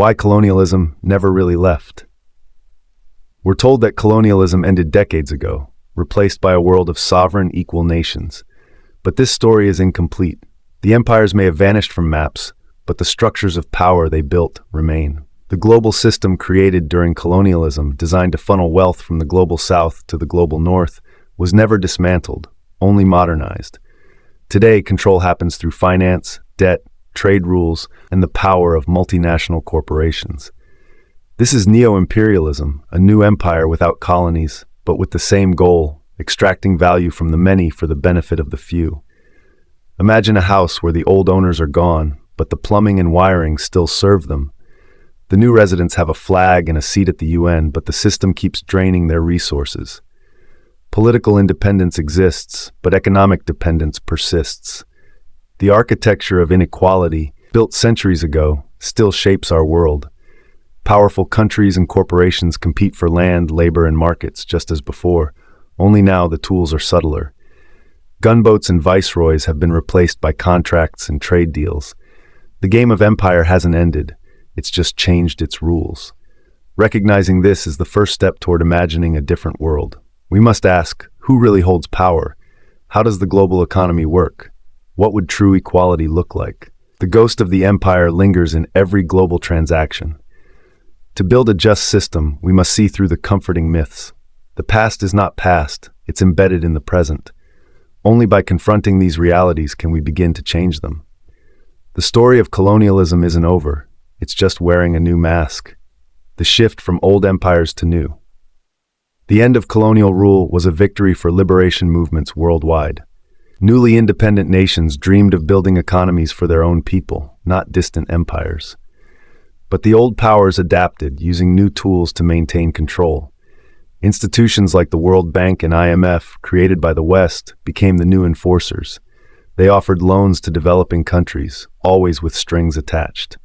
Why colonialism never really left. We're told that colonialism ended decades ago, replaced by a world of sovereign, equal nations. But this story is incomplete. The empires may have vanished from maps, but the structures of power they built remain. The global system created during colonialism, designed to funnel wealth from the global south to the global north, was never dismantled, only modernized. Today, control happens through finance, debt, trade rules, and the power of multinational corporations. This is Neo-Imperialism, a new empire without colonies, but with the same goal, extracting value from the many for the benefit of the few. Imagine a house where the old owners are gone, but the plumbing and wiring still serve them. The new residents have a flag and a seat at the UN, but the system keeps draining their resources. Political independence exists, but economic dependence persists. The architecture of inequality, built centuries ago, still shapes our world. Powerful countries and corporations compete for land, labor, and markets just as before, only now the tools are subtler. Gunboats and viceroys have been replaced by contracts and trade deals. The game of empire hasn't ended, it's just changed its rules. Recognizing this is the first step toward imagining a different world. We must ask, who really holds power? How does the global economy work? What would true equality look like? The ghost of the empire lingers in every global transaction. To build a just system, we must see through the comforting myths. The past is not past, it's embedded in the present. Only by confronting these realities can we begin to change them. The story of colonialism isn't over, it's just wearing a new mask. The shift from old empires to new. The end of colonial rule was a victory for liberation movements worldwide. Newly independent nations dreamed of building economies for their own people, not distant empires. But the old powers adapted, using new tools to maintain control. Institutions like the World Bank and IMF, created by the West, became the new enforcers. They offered loans to developing countries, always with strings attached.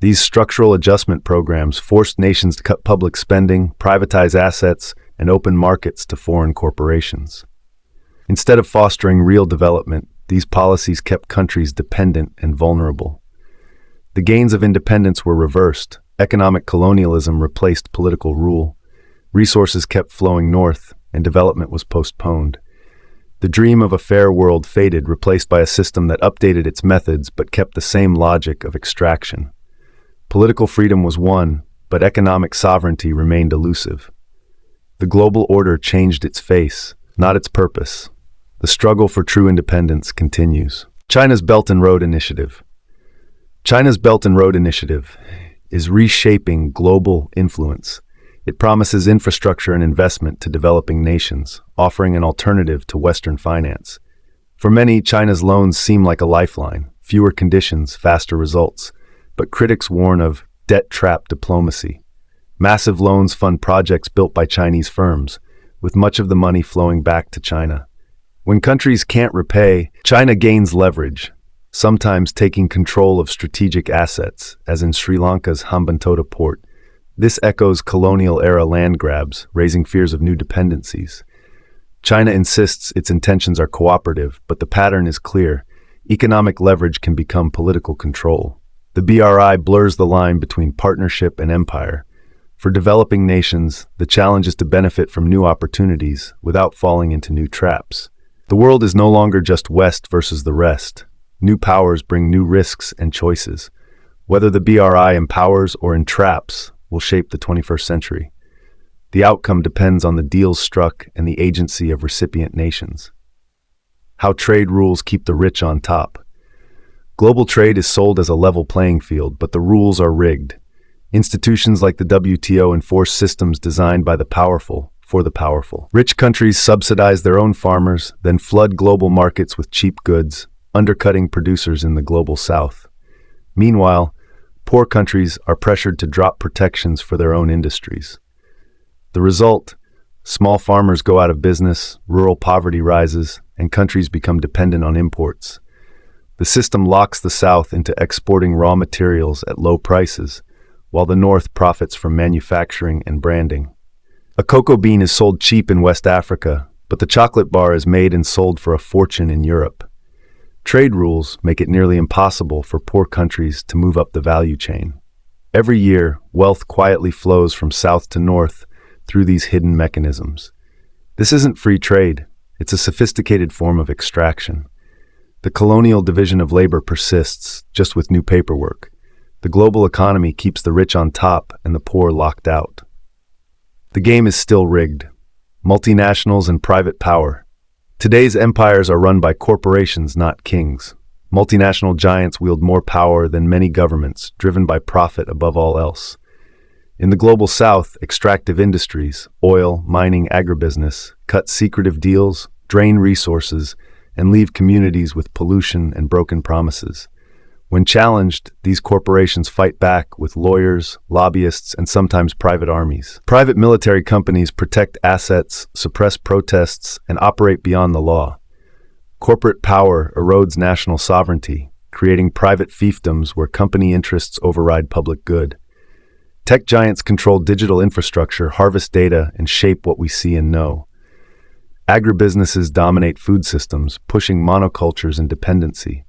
These structural adjustment programs forced nations to cut public spending, privatize assets, and open markets to foreign corporations. Instead of fostering real development, these policies kept countries dependent and vulnerable. The gains of independence were reversed. Economic colonialism replaced political rule. Resources kept flowing north, and development was postponed. The dream of a fair world faded, replaced by a system that updated its methods but kept the same logic of extraction. Political freedom was won, but economic sovereignty remained elusive. The global order changed its face, not its purpose. The struggle for true independence continues. China's Belt and Road Initiative. China's Belt and Road Initiative is reshaping global influence. It promises infrastructure and investment to developing nations, offering an alternative to Western finance. For many, China's loans seem like a lifeline, fewer conditions, faster results. But critics warn of debt trap diplomacy. Massive loans fund projects built by Chinese firms, with much of the money flowing back to China. When countries can't repay, China gains leverage, sometimes taking control of strategic assets, as in Sri Lanka's Hambantota port. This echoes colonial-era land grabs, raising fears of new dependencies. China insists its intentions are cooperative, but the pattern is clear. Economic leverage can become political control. The BRI blurs the line between partnership and empire. For developing nations, the challenge is to benefit from new opportunities without falling into new traps. The world is no longer just West versus the rest. New powers bring new risks and choices. Whether the BRI empowers or entraps will shape the 21st century. The outcome depends on the deals struck and the agency of recipient nations. How trade rules keep the rich on top. Global trade is sold as a level playing field, but the rules are rigged. Institutions like the WTO enforce systems designed by the powerful for the powerful. Rich countries subsidize their own farmers, then flood global markets with cheap goods, undercutting producers in the global south. Meanwhile, poor countries are pressured to drop protections for their own industries. The result: small farmers go out of business, rural poverty rises, and countries become dependent on imports. The system locks the South into exporting raw materials at low prices, while the North profits from manufacturing and branding. A cocoa bean is sold cheap in West Africa, but the chocolate bar is made and sold for a fortune in Europe. Trade rules make it nearly impossible for poor countries to move up the value chain. Every year, wealth quietly flows from south to north through these hidden mechanisms. This isn't free trade, it's a sophisticated form of extraction. The colonial division of labor persists, just with new paperwork. The global economy keeps the rich on top and the poor locked out. The game is still rigged. Multinationals and private power. Today's empires are run by corporations, not kings. Multinational giants wield more power than many governments, driven by profit above all else. In the global south, extractive industries, oil, mining, agribusiness, cut secretive deals, drain resources, and leave communities with pollution and broken promises. When challenged, these corporations fight back with lawyers, lobbyists, and sometimes private armies. Private military companies protect assets, suppress protests, and operate beyond the law. Corporate power erodes national sovereignty, creating private fiefdoms where company interests override public good. Tech giants control digital infrastructure, harvest data, and shape what we see and know. Agribusinesses dominate food systems, pushing monocultures and dependency.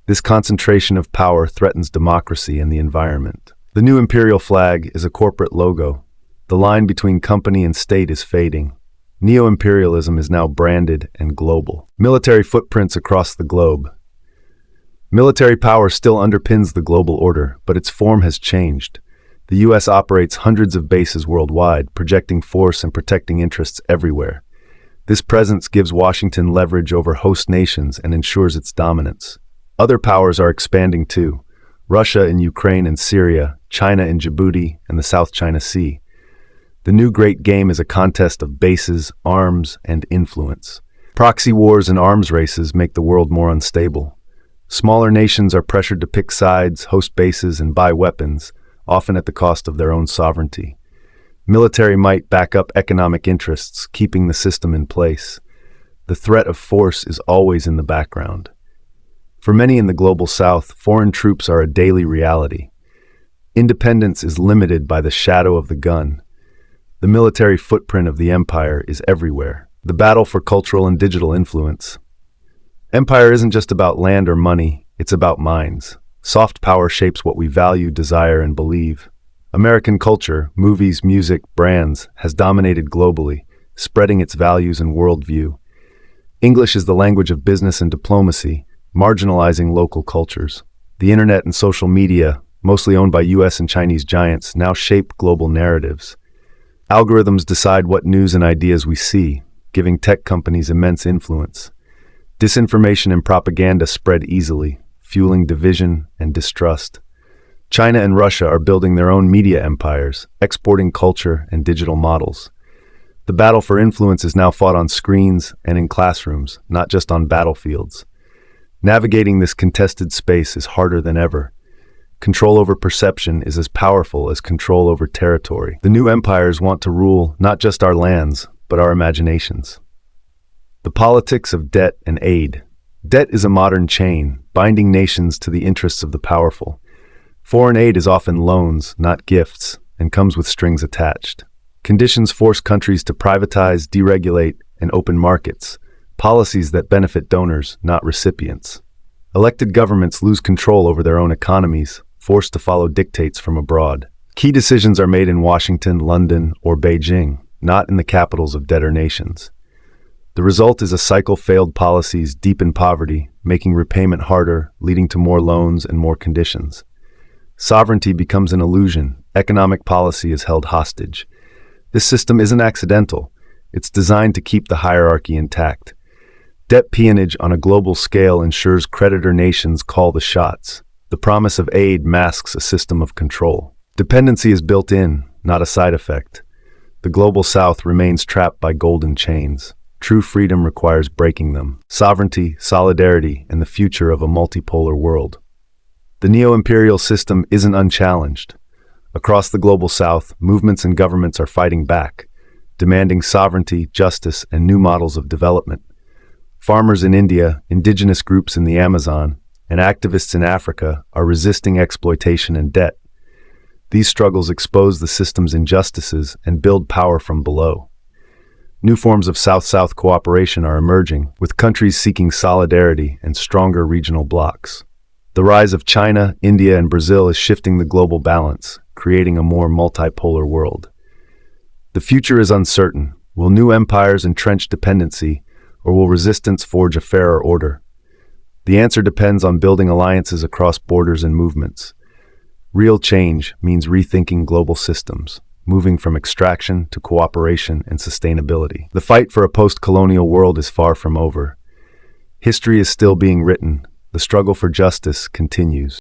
This concentration of power threatens democracy and the environment. The new imperial flag is a corporate logo. The line between company and state is fading. Neo-Imperialism is now branded and global. Military footprints across the globe. Military power still underpins the global order, but its form has changed. The U.S. operates hundreds of bases worldwide, projecting force and protecting interests everywhere. This presence gives Washington leverage over host nations and ensures its dominance. Other powers are expanding too. Russia in Ukraine and Syria, China in Djibouti, and the South China Sea. The new great game is a contest of bases, arms, and influence. Proxy wars and arms races make the world more unstable. Smaller nations are pressured to pick sides, host bases, and buy weapons, often at the cost of their own sovereignty. Military might back up economic interests, keeping the system in place. The threat of force is always in the background. For many in the global south, foreign troops are a daily reality. Independence is limited by the shadow of the gun. The military footprint of the empire is everywhere. The battle for cultural and digital influence. Empire isn't just about land or money, it's about minds. Soft power shapes what we value, desire, and believe. American culture, movies, music, brands, has dominated globally, spreading its values and worldview. English is the language of business and diplomacy, marginalizing local cultures. The internet and social media, mostly owned by US and Chinese giants, now shape global narratives. Algorithms decide what news and ideas we see, giving tech companies immense influence. Disinformation and propaganda spread easily, fueling division and distrust. China and Russia are building their own media empires, exporting culture and digital models. The battle for influence is now fought on screens and in classrooms, not just on battlefields. Navigating this contested space is harder than ever. Control over perception is as powerful as control over territory. The new empires want to rule not just our lands, but our imaginations. The politics of debt and aid. Debt is a modern chain, binding nations to the interests of the powerful. Foreign aid is often loans, not gifts, and comes with strings attached. Conditions force countries to privatize, deregulate, and open markets, policies that benefit donors, not recipients. Elected governments lose control over their own economies, forced to follow dictates from abroad. Key decisions are made in Washington, London, or Beijing, not in the capitals of debtor nations. The result is a cycle of failed policies deepen poverty, making repayment harder, leading to more loans and more conditions. Sovereignty becomes an illusion. Economic policy is held hostage. This system isn't accidental. It's designed to keep the hierarchy intact. Debt peonage on a global scale ensures creditor nations call the shots. The promise of aid masks a system of control. Dependency is built in, not a side effect. The global south remains trapped by golden chains. True freedom requires breaking them. Sovereignty, solidarity, and the future of a multipolar world. The neo-imperial system isn't unchallenged. Across the global south, movements and governments are fighting back, demanding sovereignty, justice, and new models of development. Farmers in India, indigenous groups in the Amazon, and activists in Africa are resisting exploitation and debt. These struggles expose the system's injustices and build power from below. New forms of South-South cooperation are emerging, with countries seeking solidarity and stronger regional blocs. The rise of China, India, and Brazil is shifting the global balance, creating a more multipolar world. The future is uncertain. Will new empires entrench dependency, or will resistance forge a fairer order? The answer depends on building alliances across borders and movements. Real change means rethinking global systems, moving from extraction to cooperation and sustainability. The fight for a post-colonial world is far from over. History is still being written. The struggle for justice continues.